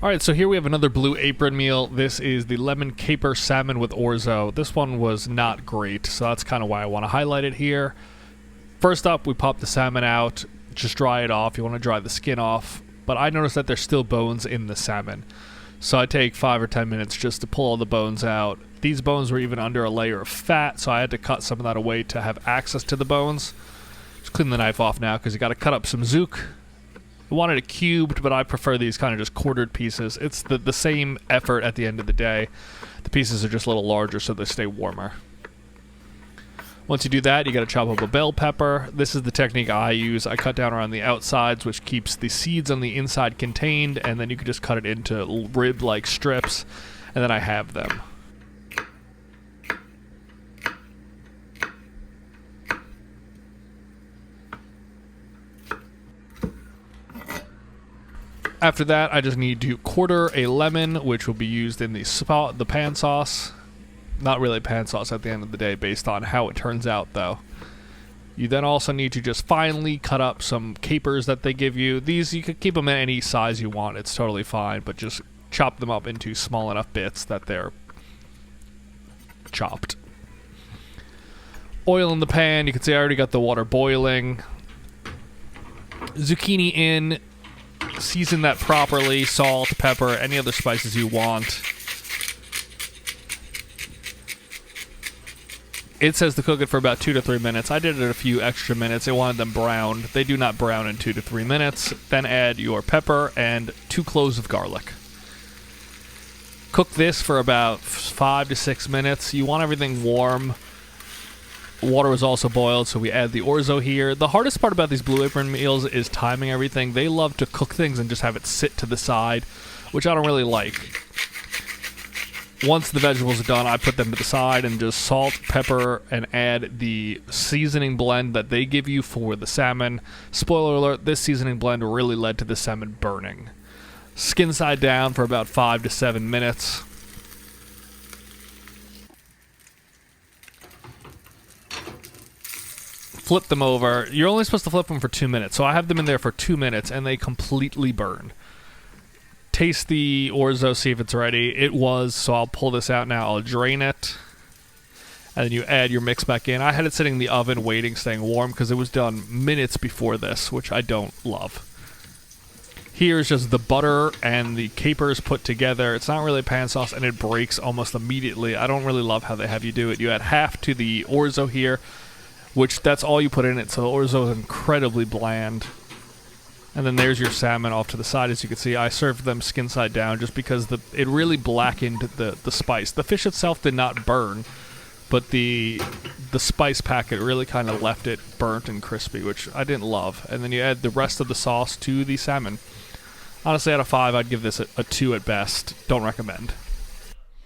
Alright, so here we have another Blue Apron meal. This is the lemon caper salmon with orzo. This one was not great, so that's kind of why I want to highlight it here. First up, we pop the salmon out, just dry it off. You want to dry the skin off, but I noticed that there's still bones in the salmon. So I take 5 or 10 minutes just to pull all the bones out. These bones were even under a layer of fat, so I had to cut some of that away to have access to the bones. Just clean the knife off now because you got to cut up some zook. I wanted it cubed, but I prefer these kind of just quartered pieces. It's the same effort at the end of the day. The pieces are just a little larger so they stay warmer. Once you do that, you got to chop up a bell pepper. This is the technique I use. I cut down around the outsides, which keeps the seeds on the inside contained, and then you can just cut it into rib-like strips, and then I have them. After that, I just need to quarter a lemon, which will be used in the pan sauce. Not really pan sauce at the end of the day, based on how it turns out, though. You then also need to just finely cut up some capers that they give you. These, you could keep them in any size you want. It's totally fine, but just chop them up into small enough bits that they're chopped. Oil in the pan. You can see I already got the water boiling. Zucchini in. Season that properly, salt, pepper, any other spices you want. It says to cook it for about 2 to 3 minutes. I did it a few extra minutes. I wanted them browned. They do not brown in 2 to 3 minutes. Then add your pepper and 2 cloves of garlic. Cook this for about 5 to 6 minutes. You want everything warm. Water was also boiled, so we add the orzo here. The hardest part about these Blue Apron meals is timing everything. They love to cook things and just have it sit to the side, which I don't really like. Once the vegetables are done, I put them to the side and just salt, pepper, and add the seasoning blend that they give you for the salmon. Spoiler alert, this seasoning blend really led to the salmon burning. Skin side down for about 5 to 7 minutes. Flip them over. You're only supposed to flip them for 2 minutes, so I have them in there for 2 minutes, and they completely burn. Taste the orzo, see if it's ready. It was, so I'll pull this out now. I'll drain it, and then you add your mix back in. I had it sitting in the oven waiting, staying warm, because it was done minutes before this, which I don't love. Here's just the butter and the capers put together. It's not really pan sauce, and it breaks almost immediately. I don't really love how they have you do it. You add half to the orzo here, which that's all you put in it, so the orzo is incredibly bland. And then there's your salmon off to the side. As you can see, I served them skin side down just because it really blackened the spice. The fish itself did not burn, but the spice packet really kind of left it burnt and crispy, which I didn't love. And then you add the rest of the sauce to the salmon. Honestly, out of 5, I'd give this a 2 at best. Don't recommend.